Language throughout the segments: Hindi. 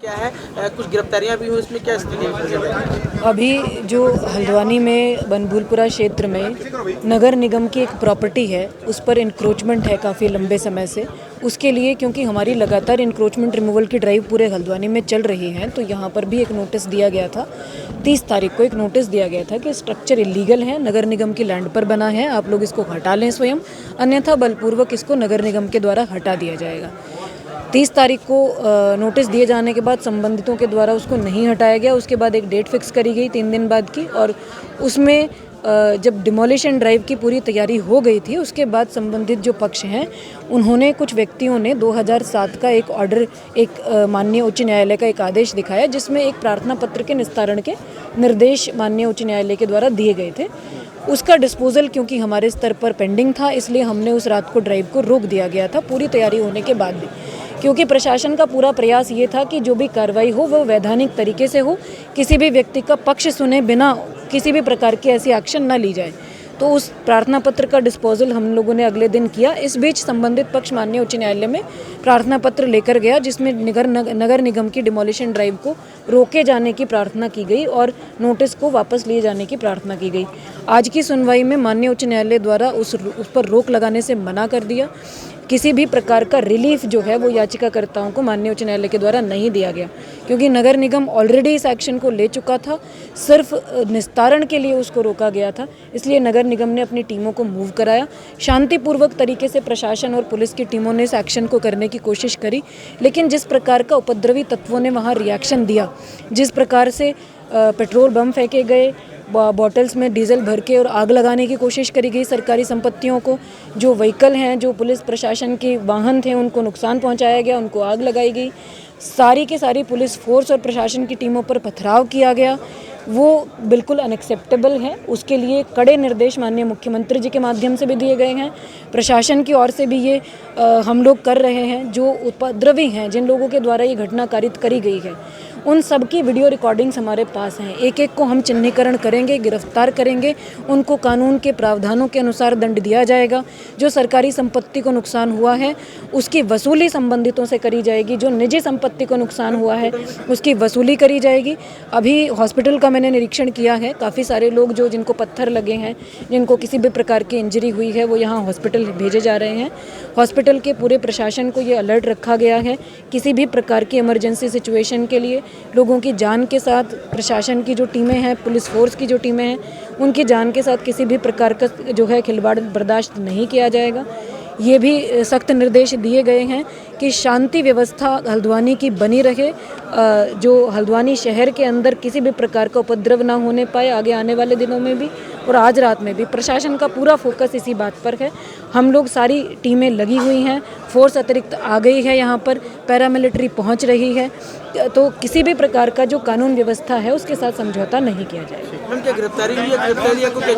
क्या है कुछ गिरफ्तारियां भी हुई, इसमें क्या स्थिति है? अभी जो हल्द्वानी में बनभूलपुरा क्षेत्र में नगर निगम की एक प्रॉपर्टी है, उस पर इंक्रोचमेंट है काफ़ी लंबे समय से। उसके लिए क्योंकि हमारी लगातार इंक्रोचमेंट रिमूवल की ड्राइव पूरे हल्द्वानी में चल रही है, तो यहाँ पर भी एक नोटिस दिया गया था। 30 तारीख को एक नोटिस दिया गया था कि स्ट्रक्चर इलीगल है, नगर निगम की लैंड पर बना है, आप लोग इसको हटा लें स्वयं, अन्यथा बलपूर्वक इसको नगर निगम के द्वारा हटा दिया जाएगा। 30 तारीख को नोटिस दिए जाने के बाद संबंधितों के द्वारा उसको नहीं हटाया गया। उसके बाद एक डेट फिक्स करी गई 3 दिन बाद की, और उसमें जब डिमोलिशन ड्राइव की पूरी तैयारी हो गई थी, उसके बाद संबंधित जो पक्ष हैं उन्होंने, कुछ व्यक्तियों ने 2007 का एक ऑर्डर, एक माननीय उच्च न्यायालय का एक आदेश दिखाया, जिसमें एक प्रार्थना पत्र के निस्तारण के निर्देश माननीय उच्च न्यायालय के द्वारा दिए गए थे। उसका डिस्पोजल क्योंकि हमारे स्तर पर पेंडिंग था, इसलिए हमने उस रात को ड्राइव को रोक दिया गया था, पूरी तैयारी होने के बाद भी। क्योंकि प्रशासन का पूरा प्रयास ये था कि जो भी कार्रवाई हो वो वैधानिक तरीके से हो, किसी भी व्यक्ति का पक्ष सुने बिना किसी भी प्रकार की ऐसी एक्शन ना ली जाए। तो उस प्रार्थना पत्र का डिस्पोजल हम लोगों ने अगले दिन किया। इस बीच संबंधित पक्ष माननीय उच्च न्यायालय में प्रार्थना पत्र लेकर गया, जिसमें नगर निगम की डिमोलिशन ड्राइव को रोके जाने की प्रार्थना की गई और नोटिस को वापस लिए जाने की प्रार्थना की गई। आज की सुनवाई में माननीय उच्च न्यायालय द्वारा उस पर रोक लगाने से मना कर दिया। किसी भी प्रकार का रिलीफ जो है वो याचिकाकर्ताओं को माननीय उच्च न्यायालय के द्वारा नहीं दिया गया, क्योंकि नगर निगम ऑलरेडी इस एक्शन को ले चुका था, सिर्फ निस्तारण के लिए उसको रोका गया था। इसलिए नगर निगम ने अपनी टीमों को मूव कराया। शांतिपूर्वक तरीके से प्रशासन और पुलिस की टीमों ने इस एक्शन को करने की कोशिश करी, लेकिन जिस प्रकार का उपद्रवी तत्वों ने वहाँ रिएक्शन दिया, जिस प्रकार से पेट्रोल बम फेंके गए, बॉटल्स में डीजल भर के और आग लगाने की कोशिश करी गई सरकारी संपत्तियों को, जो व्हीकल हैं, जो पुलिस प्रशासन के वाहन थे, उनको नुकसान पहुंचाया गया, उनको आग लगाई गई, सारी की सारी पुलिस फोर्स और प्रशासन की टीमों पर पथराव किया गया, वो बिल्कुल अनएक्सेप्टेबल है। उसके लिए कड़े निर्देश माननीय मुख्यमंत्री जी के माध्यम से भी दिए गए हैं, प्रशासन की ओर से भी ये हम लोग कर रहे हैं। जो उपद्रवी हैं, जिन लोगों के द्वारा ये घटना कारित करी गई है, उन सब की वीडियो रिकॉर्डिंग्स हमारे पास हैं। एक एक को हम चिन्हीकरण करेंगे, गिरफ्तार करेंगे, उनको कानून के प्रावधानों के अनुसार दंड दिया जाएगा। जो सरकारी संपत्ति को नुकसान हुआ है उसकी वसूली संबंधितों से करी जाएगी, जो निजी संपत्ति को नुकसान हुआ है उसकी वसूली करी जाएगी। अभी हॉस्पिटल का मैंने निरीक्षण किया है, काफ़ी सारे लोग जो जिनको पत्थर लगे हैं, जिनको किसी भी प्रकार की इंजरी हुई है, वो यहाँ हॉस्पिटल भेजे जा रहे हैं। हॉस्पिटल के पूरे प्रशासन को ये अलर्ट रखा गया है, किसी भी प्रकार की इमरजेंसी सिचुएशन के लिए लोगों की जान के साथ प्रशासन की जो टीमें हैं, पुलिस फोर्स की जो टीमें हैं, उनकी जान के साथ किसी भी प्रकार का जो है खिलवाड़ बर्दाश्त नहीं किया जाएगा। ये भी सख्त निर्देश दिए गए हैं कि शांति व्यवस्था हल्द्वानी की बनी रहे, जो हल्द्वानी शहर के अंदर किसी भी प्रकार का उपद्रव ना होने पाए आगे आने वाले दिनों में भी, और आज रात में भी। प्रशासन का पूरा फोकस इसी बात पर है। हम लोग सारी टीमें लगी हुई हैं, फोर्स अतिरिक्त आ गई है, यहाँ पर पैरामिलिट्री पहुँच रही है, तो किसी भी प्रकार का जो कानून व्यवस्था है उसके साथ समझौता नहीं किया जाएगा।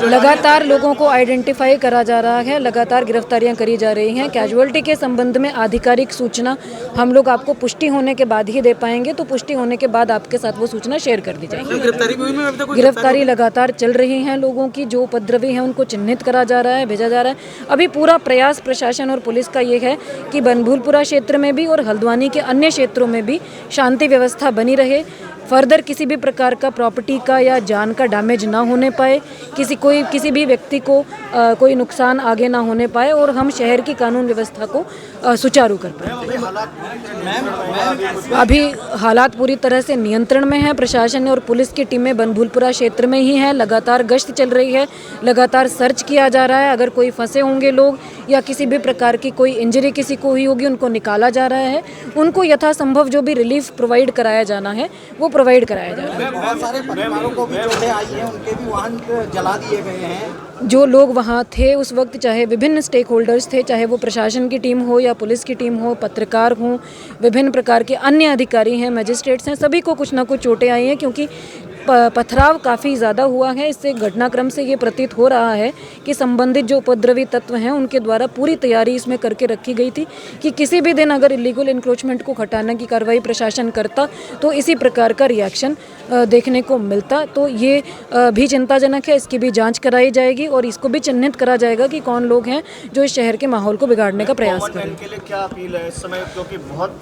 लगातार लोगों को आइडेंटिफाई करा जा रहा है, लगातार गिरफ्तारियां करी जा रही हैं। कैजुअलिटी के संबंध में आधिकारिक सूचना हम लोग आपको पुष्टि होने के बाद ही दे पाएंगे, तो पुष्टि होने के बाद आपके साथ वो सूचना शेयर कर दी जाएगी। गिरफ्तारी लगातार चल रही हैं लोगों की, जो उपद्रवी हैं उनको चिन्हित करा जा रहा है, भेजा जा रहा है। अभी पूरा प्रयास प्रशासन और पुलिस का ये है कि बनभूलपुरा क्षेत्र में भी और हल्द्वानी के अन्य क्षेत्रों में भी शांति व्यवस्था बनी रहे, फर्दर किसी भी प्रकार का प्रॉपर्टी का या जान का डैमेज ना होने पाए, किसी भी व्यक्ति को कोई नुकसान आगे ना होने पाए, और हम शहर की कानून व्यवस्था को सुचारू कर पाए। अभी हालात पूरी तरह से नियंत्रण में है। प्रशासन और पुलिस की टीमें बनभूलपुरा क्षेत्र में ही हैं, लगातार गश्त चल रही है, लगातार सर्च किया जा रहा है। अगर कोई फंसे होंगे लोग या किसी भी प्रकार की कोई इंजरी किसी को हुई होगी, उनको निकाला जा रहा है, उनको यथासंभव जो भी रिलीफ प्रोवाइड कराया जाना है वो प्रोवाइड कराया जा रहा है। बहुत सारे परिवारों को भी चोटें आई हैं, उनके भी वाहन जला दिए गए हैं। जो लोग वहाँ थे उस वक्त, चाहे विभिन्न स्टेक होल्डर्स थे, चाहे वो प्रशासन की टीम हो या पुलिस की टीम हो, पत्रकार हों, विभिन्न प्रकार के अन्य अधिकारी हैं, मजिस्ट्रेट्स हैं, सभी को कुछ ना कुछ चोटें आई हैं, क्योंकि पथराव काफ़ी ज़्यादा हुआ है। इससे घटनाक्रम से ये प्रतीत हो रहा है कि संबंधित जो उपद्रवी तत्व हैं उनके द्वारा पूरी तैयारी इसमें करके रखी गई थी कि किसी भी दिन अगर इलीगल इंक्रोचमेंट को हटाने की कार्रवाई प्रशासन करता तो इसी प्रकार का रिएक्शन देखने को मिलता। तो ये भी चिंताजनक है, इसकी भी जांच कराई जाएगी और इसको भी चिन्हित करा जाएगा कि कौन लोग हैं जो इस शहर के माहौल को बिगाड़ने का प्रयास कर रहे हैं। के लिए क्या अपील है इस समय, क्योंकि बहुत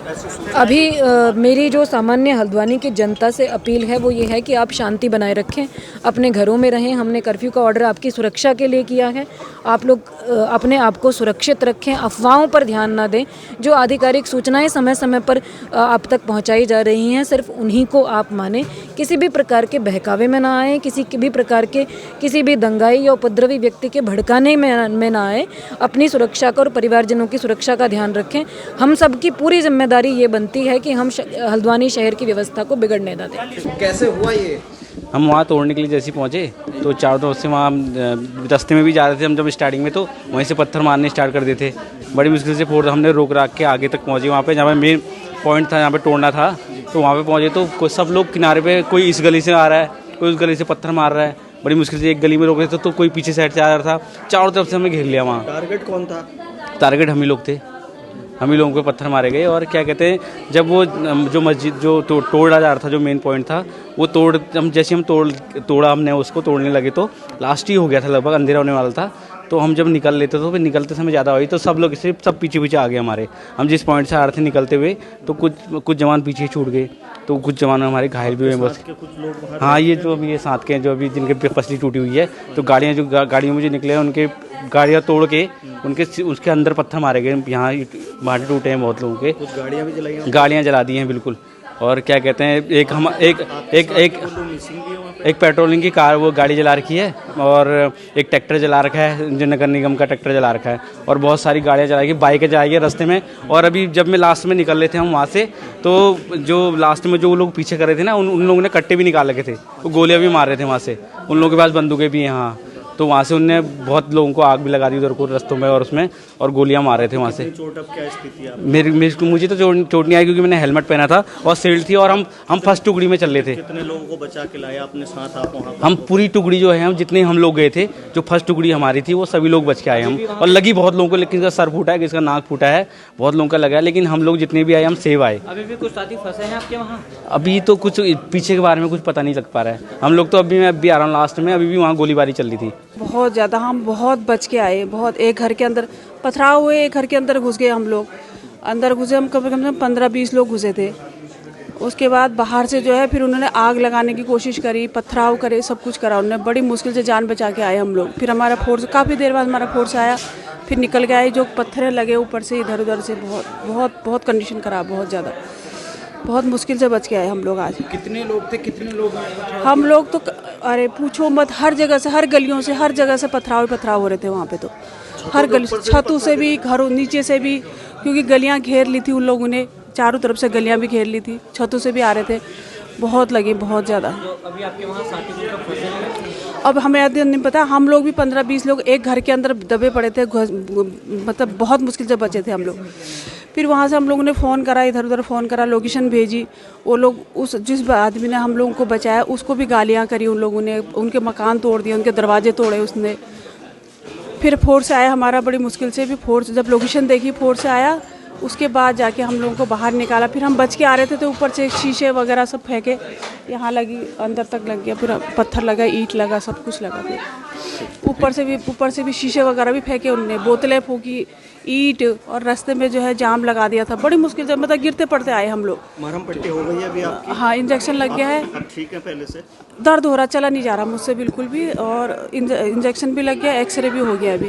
ऐसे अभी मेरी जो सामान्य हल्द्वानी की जनता से अपील है वो ये है कि आप शांति बनाए रखें, अपने घरों में रहें। हमने कर्फ्यू का ऑर्डर आपकी सुरक्षा के लिए किया है। आप लोग अपने आप को सुरक्षित रखें, अफवाहों पर ध्यान ना दें। जो आधिकारिक सूचनाएं समय समय पर आप तक पहुंचाई जा रही हैं सिर्फ उन्हीं को आप मानें। किसी भी प्रकार के बहकावे में ना आए, किसी भी प्रकार के किसी भी दंगाई या उपद्रवी व्यक्ति के भड़काने में ना आए। अपनी सुरक्षा का और परिवारजनों की सुरक्षा का ध्यान रखें। हम सबकी पूरी जिम्मेदारी ये बनती है कि हम हल्द्वानी शहर की व्यवस्था को बिगड़ने ना दें। कैसे हुआ ये? हम वहाँ तोड़ने के लिए जैसे पहुँचे तो चारों तरफ से वहाँ रास्ते में भी जा रहे थे हम जब स्टार्टिंग में, तो वहीं से पत्थर मारने स्टार्ट कर देते। बड़ी मुश्किल से फोड़ हमने रोक राख के आगे तक पहुँचे, वहाँ पे जहाँ पे मेन पॉइंट था जहाँ पे तोड़ना था, तो वहाँ पे पहुँचे तो सब लोग किनारे पे, कोई इस गली से आ रहा है, कोई उस गली से पत्थर मार रहा है। बड़ी मुश्किल से एक गली में रोक रहे थे तो कोई पीछे साइड से आ रहा था। चारों तरफ से हमें घेर लिया। वहाँ टारगेट कौन था? टारगेट हम ही लोग थे, हम ही लोगों को पत्थर मारे गए। और क्या कहते हैं, जब वो जो मस्जिद जो तोड़ा जा रहा था, जो मेन पॉइंट था वो जैसे हम तोड़ा हमने उसको तोड़ने लगे तो लास्ट ही हो गया था, लगभग अंधेरा होने वाला था। तो हम जब निकल लेते तो फिर निकलते समय ज़्यादा हुई तो सब लोग सिर्फ सब पीछे पीछे आ गए हमारे। हम जिस पॉइंट से आ रहे थे निकलते हुए तो कुछ जवान पीछे छूट गए, तो कुछ जवान हमारे घायल भी हुए बस। हाँ, ये जो अभी ये साथ के जो अभी जिनके पसली टूटी हुई है, तो गाड़ियों में जो निकले हैं उनके गाड़ियाँ तोड़ के उसके अंदर पत्थर मारे गए। यहाँ भाटे टूटे हैं बहुत लोगों के, कुछ गाड़ियाँ भी जलाई, गाड़ियाँ जला दी हैं बिल्कुल। और क्या कहते हैं, एक पेट्रोलिंग की कार वो गाड़ी जला रखी है, और एक ट्रैक्टर जला रखा है, जो नगर निगम का ट्रैक्टर जला रखा है, और बहुत सारी गाड़ियाँ जलाई, बाइकें जलाई है रास्ते में। और अभी जब मैं लास्ट में निकल रहे थे हम वहाँ से, तो जो लास्ट में जो लोग पीछे कर रहे थे ना, उन लोगों ने कट्टे भी निकाल रखे थे, वो गोलियाँ भी मार रहे थे वहाँ से। उन लोगों के पास बंदूकें भी हैं। हाँ, तो वहाँ से उनने बहुत लोगों को आग भी लगा दी उधर को रास्तों में, और उसमें और गोलियां मार रहे थे वहाँ से। चोट अब क्या स्थिति है? मुझे तो चोट नहीं आई क्योंकि मैंने हेलमेट पहना था और शील्ड थी, और हम फर्स्ट टुकड़ी में चल रहे थे। कितने लोगों को बचा के लाया अपने साथ आप वहाँ? हम पूरी टुकड़ी जो है, हम जितने हम लोग गए थे, जो फर्स्ट टुकड़ी हमारी थी वो सभी लोग बच के आए हम। और लगी बहुत लोगों को, लेकिन किसी का सर फूटा है, किसी का नाक फूटा है, बहुत लोगों का लगा है, लेकिन हम लोग जितने भी आए हम सेव आए। अभी भी कुछ साथी फंसे हैं आपके वहाँ? अभी तो कुछ पीछे के बारे में कुछ पता नहीं लग पा रहा है हम लोग तो। मैं अभी आ रहा हूँ लास्ट में, अभी भी वहाँ गोलीबारी चल रही थी। बहुत ज़्यादा, हम बहुत बच के आए। बहुत, एक घर के अंदर पथराव हुए, एक घर के अंदर घुस गए हम लोग। अंदर घुसे हम कम से कम 15-20 लोग घुसे थे। उसके बाद बाहर से जो है फिर उन्होंने आग लगाने की कोशिश करी, पथराव करे, सब कुछ करा उन्होंने। बड़ी मुश्किल से जान बचा के आए हम लोग। फिर हमारा फोर्स, काफ़ी देर बाद हमारा फोर्स आया, फिर निकल के आए। जो पत्थर लगे ऊपर से इधर उधर से, बहुत कंडीशन खराब, बहुत ज़्यादा, बहुत मुश्किल से बच के आए हम लोग आज। कितने लोग थे? कितने लोग? हम लोग तो अरे पूछो मत, हर जगह से, हर गलियों से, हर जगह से पथराव हो रहे थे वहाँ पे। तो हर गली, छतों से भी, घरों नीचे से भी, क्योंकि गलियाँ घेर ली थी उन लोगों ने, चारों तरफ से गलियाँ भी घेर ली थी, छतों से भी आ रहे थे। बहुत लगे, बहुत ज़्यादा। अभी आपके वहाँ साथी कब फंसे हैं? अब हमें नहीं पता। हम लोग भी 15-20 लोग एक घर के अंदर दबे पड़े थे, मतलब बहुत मुश्किल से बचे थे हम लोग। फिर वहाँ से हम लोगों ने फ़ोन करा, इधर उधर फ़ोन करा, लोकेशन भेजी। वो लोग, जिस आदमी ने हम लोगों को बचाया उसको भी गालियाँ करी उन लोगों ने, उनके मकान तोड़ दिए, उनके दरवाजे तोड़े उसने। फिर फोर्स आया हमारा, बड़ी मुश्किल से भी फोर्स, जब लोकेशन देखी फोर्स आया, उसके बाद जाके हम लोगों को बाहर निकाला। फिर हम बच के आ रहे थे तो ऊपर से शीशे वगैरह सब फेंके, यहाँ लगी, अंदर तक लग गया, पूरा पत्थर लगा, ईंट लगा, सब कुछ लगा। फिर ऊपर से भी शीशे वगैरह भी फेंके उनने, बोतलें फूकी, ईंट, और रास्ते में जो है जाम लगा दिया था। बड़ी मुश्किल से, मतलब गिरते पड़ते आए हम लोग। मरहम पट्टी हो गई है अभी आपकी? हाँ, इंजेक्शन लग गया है। अब ठीक है पहले से? दर्द हो रहा, चला नहीं जा रहा मुझसे बिल्कुल भी, और इंजेक्शन भी लग गया, एक्सरे भी हो गया अभी।